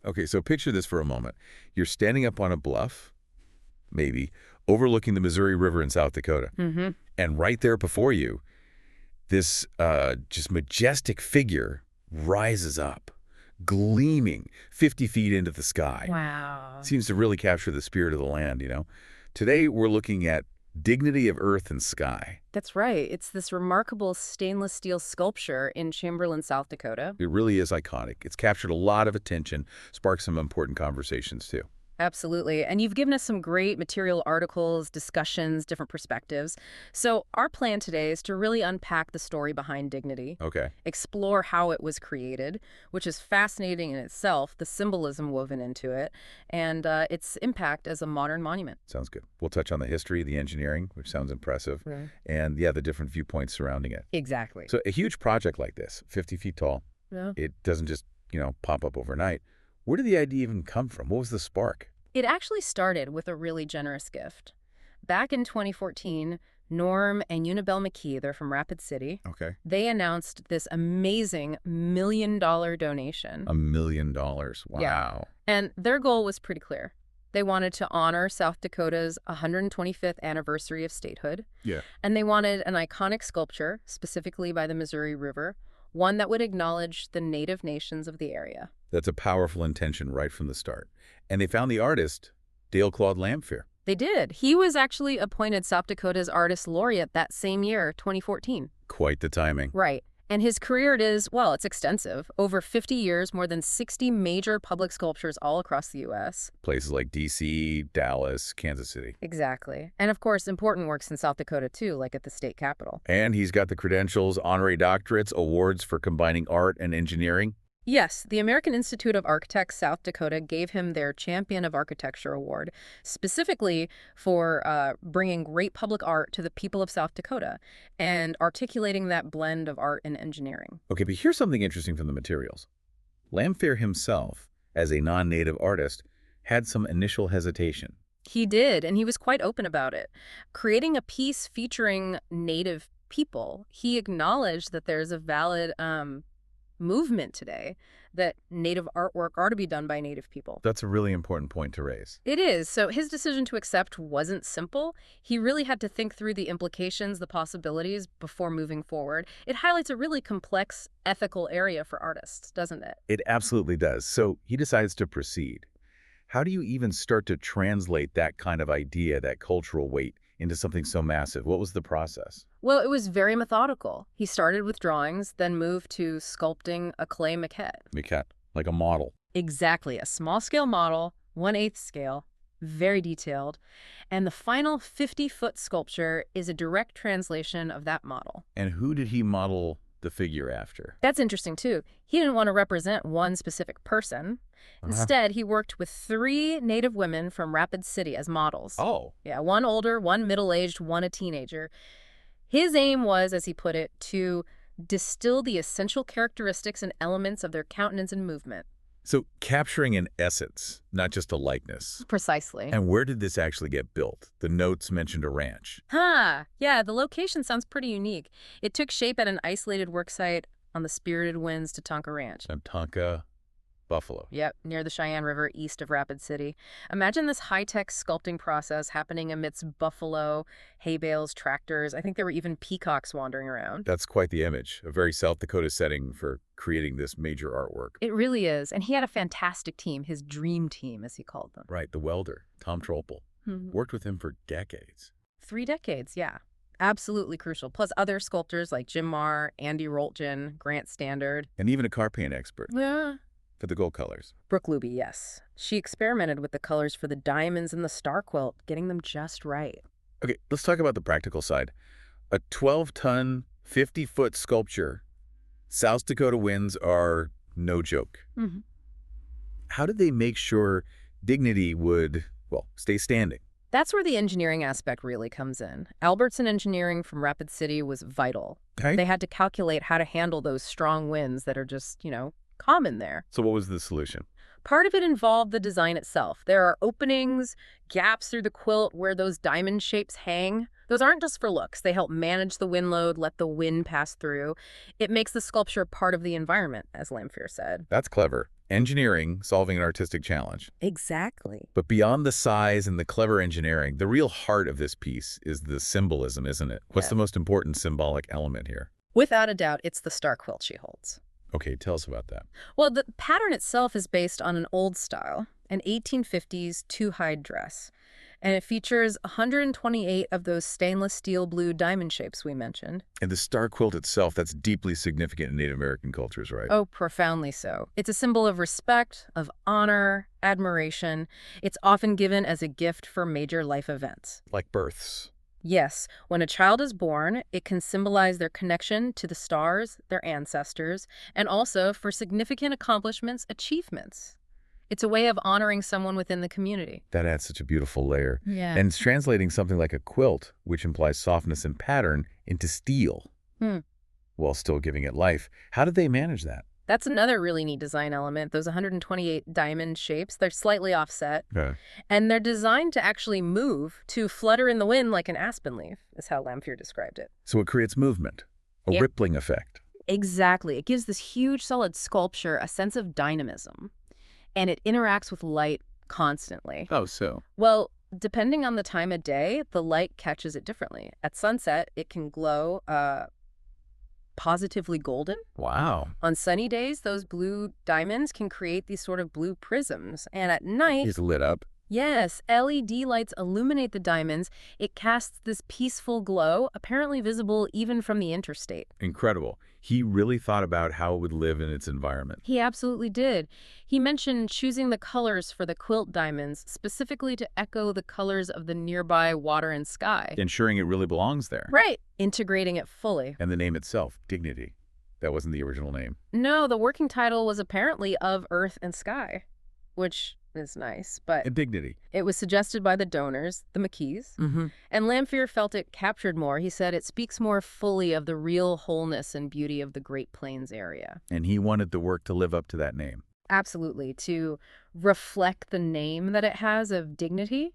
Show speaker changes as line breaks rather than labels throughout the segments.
Okay, so picture this for a moment. You're standing up on a bluff, maybe, overlooking the Missouri River in South Dakota.
Mm-hmm.
And right there before you, this just majestic figure rises up, gleaming 50 feet into the sky.
Wow.
Seems to really capture the spirit of the land, you know? Today, we're looking at dignity of earth and sky.
That's right. It's this remarkable stainless steel sculpture in Chamberlain, South Dakota.
It really is iconic. It's captured a lot of attention, sparked some important conversations, too.
Absolutely. And you've given us some great material articles, discussions, different perspectives. So our plan today is to really unpack the story behind Dignity,
Okay,
explore how it was created, which is fascinating in itself, the symbolism woven into it, and its impact as a modern monument.
sounds good. We'll touch on the history, the engineering, which sounds impressive,
Right.
and, yeah, the different viewpoints surrounding it.
Exactly.
So a huge project like this, 50 feet tall,
Yeah.
it doesn't just, pop up overnight. Where did the idea even come from? What was the spark?
It actually started with a really generous gift. Back in 2014, Norm and Unibel McKee, they're from Rapid City,
Okay.
they announced this amazing $1 million donation.
$1 million. Wow.
Yeah. And their goal was pretty clear. They wanted to honor South Dakota's 125th anniversary of statehood,
Yeah.
and they wanted an iconic sculpture, specifically by the Missouri River, one that would acknowledge the native nations of the area.
That's a powerful intention right from the start. And they found the artist, Dale Claude Lamphere.
They did. He was actually appointed South Dakota's Artist Laureate that same year, 2014.
Quite the timing.
Right. And his career it's extensive. Over 50 years, more than 60 major public sculptures all across the U.S.
Places like D.C., Dallas, Kansas City.
Exactly. And of course, important works in South Dakota, too, like at the state capitol.
And he's got the credentials, honorary doctorates, awards for combining art and engineering.
Yes, the American Institute of Architects South Dakota gave him their Champion of Architecture Award, specifically for bringing great public art to the people of South Dakota and articulating that blend of art and engineering.
Okay, but here's something interesting from the materials. Lamphere himself, as a non-native artist, had some initial hesitation.
He did, and he was quite open about it. Creating a piece featuring Native people, he acknowledged that there's a valid movement today that Native artwork are to be done by Native people.
That's a really important point to raise.
It is. So his decision to accept wasn't simple. He really had to think through the implications, the possibilities before moving forward. It highlights a really complex ethical area for artists, doesn't it?
It absolutely does. So he decides to proceed. How do you even start to translate that kind of idea, that cultural weight, into something so massive? What was the process?
Well, it was very methodical. He started with drawings, then moved to sculpting a clay maquette.
Maquette, like a model.
Exactly, a small-scale model, 1/8 scale, very detailed. And the final 50-foot sculpture is a direct translation of that model.
And who did he model the figure after?
That's interesting, too. He didn't want to represent one specific person. Instead, he worked with 3 Native women from Rapid City as models.
Oh.
Yeah, one older, one middle-aged, one a teenager. His aim was, as he put it, to distill the essential characteristics and elements of their countenance and movement.
So capturing an essence, not just a likeness.
Precisely.
And where did this actually get built? The notes mentioned a ranch.
Yeah, the location sounds pretty unique. It took shape at an isolated worksite on the Spirited Winds Tatanka Ranch.
Tonka, Buffalo.
Yep, near the Cheyenne River east of Rapid City. Imagine this high-tech sculpting process happening amidst buffalo, hay bales, tractors. I think there were even peacocks wandering around.
That's quite the image, a very South Dakota setting for creating this major artwork.
It really is. And he had a fantastic team, his dream team, as he called them.
Right, the welder, Tom Tropel. Worked with him for decades.
3 decades, yeah. Absolutely crucial. Plus other sculptors like Jim Marr, Andy Roltgen, Grant Standard.
And even a car paint expert
Yeah.
for the gold colors.
Brooke Luby, yes. She experimented with the colors for the diamonds in the star quilt, getting them just right.
Okay, let's talk about the practical side. A 12-ton, 50-foot sculpture. South Dakota winds are no joke.
Mm-hmm.
How did they make sure Dignity would, stay standing?
That's where the engineering aspect really comes in. Albertson Engineering from Rapid City was vital.
Okay.
They had to calculate how to handle those strong winds that are just, common there.
So what was the solution?
Part of it involved the design itself. There are openings, gaps through the quilt where those diamond shapes hang. Those aren't just for looks. They help manage the wind load, let the wind pass through. It makes the sculpture part of the environment, as Lamphere said.
That's clever. Engineering solving an artistic challenge.
Exactly.
But beyond the size and the clever engineering, the real heart of this piece is the symbolism, isn't it? What's the most important symbolic element here?
Without a doubt, it's the star quilt she holds.
Okay, tell us about that.
Well, the pattern itself is based on an old style, an 1850s two-hide dress. And it features 128 of those stainless steel blue diamond shapes we mentioned.
And the star quilt itself, that's deeply significant in Native American cultures, right?
Oh, profoundly so. It's a symbol of respect, of honor, admiration. It's often given as a gift for major life events.
Like births.
Yes, when a child is born, it can symbolize their connection to the stars, their ancestors, and also for significant accomplishments, achievements. It's a way of honoring someone within the community.
That adds such a beautiful layer.
Yeah.
And it's translating something like a quilt, which implies softness and pattern, into steel, while still giving it life. How did they manage that?
That's another really neat design element. Those 128 diamond shapes, they're slightly offset.
Okay.
And they're designed to actually move, to flutter in the wind like an aspen leaf, is how Lamphere described it.
So it creates movement, a rippling effect.
Exactly. It gives this huge, solid sculpture a sense of dynamism. And it interacts with light constantly.
Oh, so?
Well, depending on the time of day, the light catches it differently. At sunset, it can glow positively golden.
Wow.
On sunny days, those blue diamonds can create these sort of blue prisms. And at night,
It's lit up.
yes, LED lights illuminate the diamonds. It casts this peaceful glow, apparently visible even from the interstate.
Incredible. He really thought about how it would live in its environment.
He absolutely did. He mentioned choosing the colors for the quilt diamonds specifically to echo the colors of the nearby water and sky.
Ensuring it really belongs there.
Right. Integrating it fully.
And the name itself, Dignity. That wasn't the original name.
No, the working title was apparently Of Earth and Sky, which is nice, but
Dignity.
it was suggested by the donors, the McKees, and Lamphere felt it captured more. He said it speaks more fully of the real wholeness and beauty of the Great Plains area.
And he wanted the work to live up to that name.
Absolutely, to reflect the name that it has of dignity.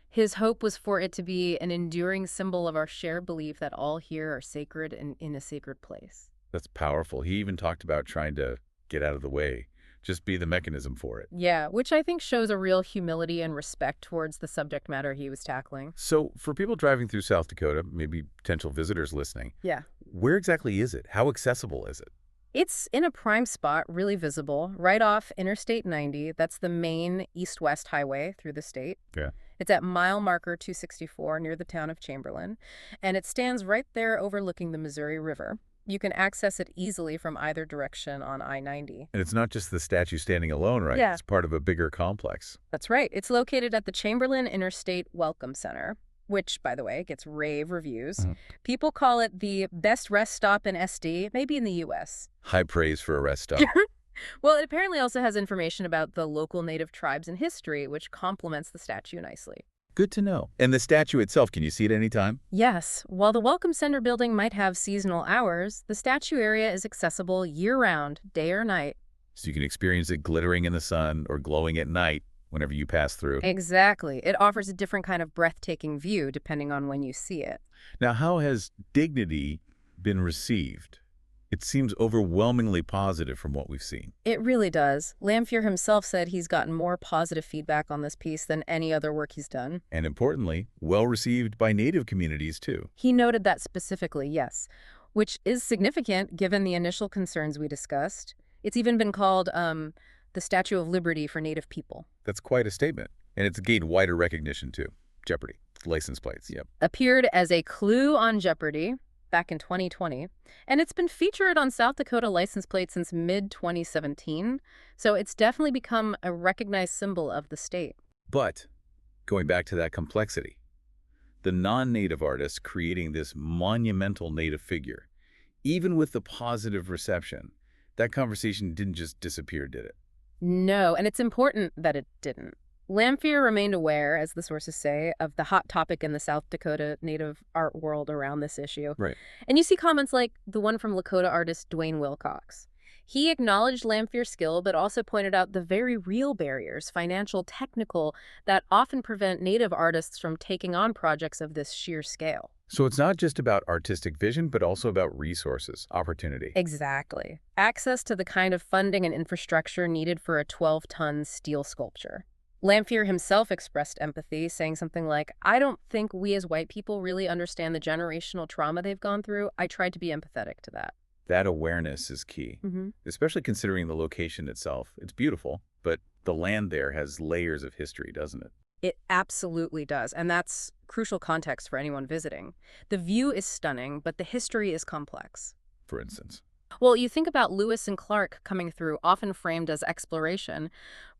His hope was for it to be an enduring symbol of our shared belief that all here are sacred and in a sacred place.
That's powerful. He even talked about trying to get out of the way, just be the mechanism for it.
Yeah, which I think shows a real humility and respect towards the subject matter he was tackling.
So for people driving through South Dakota, maybe potential visitors listening,
Yeah.
where exactly is it? How accessible is it?
It's in a prime spot, really visible, right off Interstate 90. That's the main east-west highway through the state.
Yeah.
It's at mile marker 264 near the town of Chamberlain, and it stands right there overlooking the Missouri River. You can access it easily from either direction on I-90.
And it's not just the statue standing alone, right?
Yeah.
It's part of a bigger complex.
That's right. It's located at the Chamberlain Interstate Welcome Center, which, by the way, gets rave reviews. People call it the best rest stop in SD, maybe in the U.S.
High praise for a rest stop.
Well, it apparently also has information about the local native tribes and history, which complements the statue nicely.
Good to know. And the statue itself, can you see it anytime?
Yes, while the Welcome Center building might have seasonal hours, the statue area is accessible year-round, day or night.
So you can experience it glittering in the sun or glowing at night whenever you pass through.
Exactly. It offers a different kind of breathtaking view depending on when you see it.
Now, how has Dignity been received? It seems overwhelmingly positive from what we've seen.
It really does. Lamphere himself said he's gotten more positive feedback on this piece than any other work he's done.
And importantly, well received by Native communities, too.
He noted that specifically, yes, which is significant given the initial concerns we discussed. It's even been called the Statue of Liberty for Native people.
That's quite a statement. And it's gained wider recognition, too. Jeopardy! License plates, yep.
Appeared as a clue on Jeopardy! Back in 2020, and it's been featured on South Dakota license plates since mid-2017, so it's definitely become a recognized symbol of the state.
But, going back to that complexity, the non-Native artist creating this monumental Native figure, even with the positive reception, that conversation didn't just disappear, did it?
No, and it's important that it didn't. Lamphere remained aware, as the sources say, of the hot topic in the South Dakota Native art world around this issue.
Right.
And you see comments like the one from Lakota artist Dwayne Wilcox. He acknowledged Lanfear's skill, but also pointed out the very real barriers, financial, technical, that often prevent Native artists from taking on projects of this sheer scale.
So it's not just about artistic vision, but also about resources, opportunity.
Exactly. Access to the kind of funding and infrastructure needed for a 12-ton steel sculpture. Lanfear himself expressed empathy, saying something like, "I don't think we as white people really understand the generational trauma they've gone through. I tried to be empathetic to that."
That awareness is key, especially considering the location itself. It's beautiful, but the land there has layers of history, doesn't it?
It absolutely does, and that's crucial context for anyone visiting. The view is stunning, but the history is complex.
For instance.
Well, you think about Lewis and Clark coming through, often framed as exploration,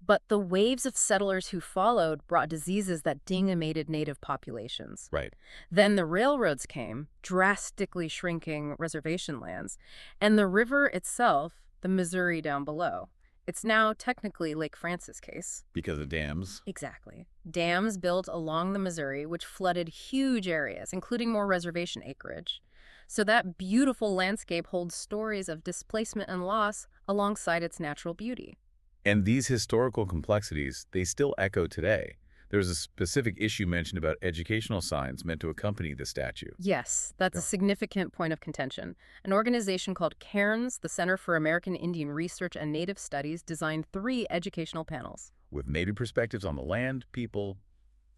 but the waves of settlers who followed brought diseases that decimated native populations.
Right.
Then the railroads came, drastically shrinking reservation lands, and the river itself, the Missouri down below. It's now technically Lake Francis case.
Because of dams.
Exactly. Dams built along the Missouri, which flooded huge areas, including more reservation acreage. So that beautiful landscape holds stories of displacement and loss alongside its natural beauty.
And these historical complexities, they still echo today. There's a specific issue mentioned about educational signs meant to accompany the statue.
Yes, that's a significant point of contention. An organization called CAIRNS, the Center for American Indian Research and Native Studies, designed 3 educational panels.
With Native perspectives on the land, people,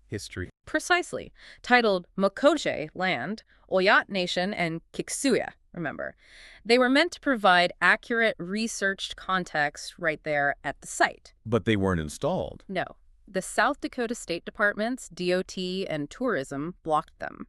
history.
Precisely. Titled Mokoche, Land, Oyat Nation, and Kiksuya, remember. They were meant to provide accurate, researched context right there at the site.
But they weren't installed.
No. The South Dakota State Departments, DOT, and Tourism blocked them.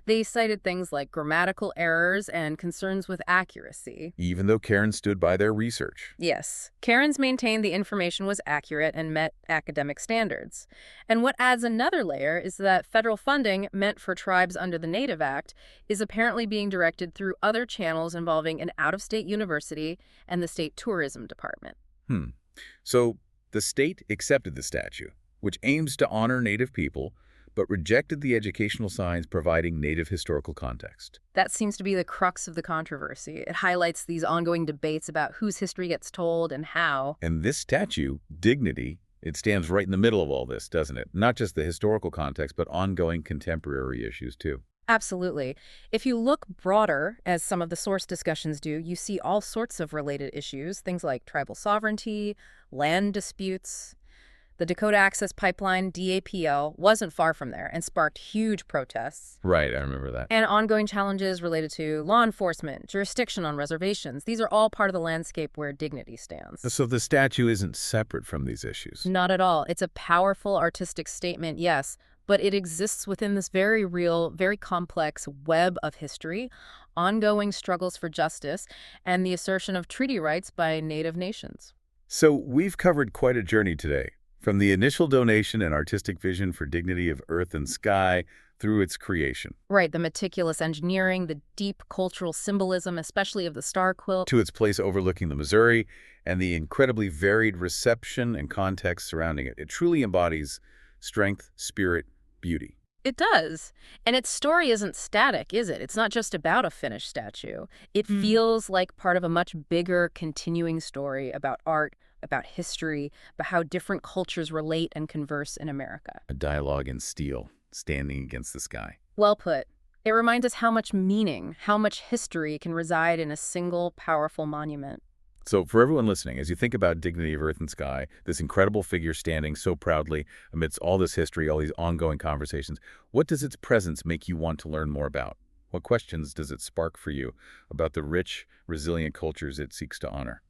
They cited things like grammatical errors and concerns with accuracy.
Even though Karen stood by their research.
Yes, Karen's maintained the information was accurate and met academic standards. And what adds another layer is that federal funding meant for tribes under the Native Act is apparently being directed through other channels involving an out-of-state university and the state tourism department.
So the state accepted the statue, which aims to honor Native people, but rejected the educational signs providing Native historical context.
That seems to be the crux of the controversy. It highlights these ongoing debates about whose history gets told and how.
And this statue, Dignity, it stands right in the middle of all this, doesn't it? Not just the historical context, but ongoing contemporary issues, too.
Absolutely. If you look broader, as some of the source discussions do, you see all sorts of related issues, things like tribal sovereignty, land disputes. The Dakota Access Pipeline, DAPL, wasn't far from there and sparked huge protests.
Right, I remember that.
And ongoing challenges related to law enforcement, jurisdiction on reservations. These are all part of the landscape where Dignity stands.
So the statue isn't separate from these issues.
Not at all. It's a powerful artistic statement, yes, but it exists within this very real, very complex web of history, ongoing struggles for justice, and the assertion of treaty rights by Native nations.
So we've covered quite a journey today. From the initial donation and artistic vision for Dignity of Earth and Sky through its creation.
Right, the meticulous engineering, the deep cultural symbolism, especially of the star quilt.
To its place overlooking the Missouri and the incredibly varied reception and context surrounding it. It truly embodies strength, spirit, beauty.
It does. And its story isn't static, is it? It's not just about a finished statue. It feels like part of a much bigger, continuing story about art, about history, about how different cultures relate and converse in America.
A dialogue in steel, standing against the sky.
Well put. It reminds us how much meaning, how much history can reside in a single, powerful monument.
So for everyone listening, as you think about Dignity of Earth and Sky, this incredible figure standing so proudly amidst all this history, all these ongoing conversations, what does its presence make you want to learn more about? What questions does it spark for you about the rich, resilient cultures it seeks to honor?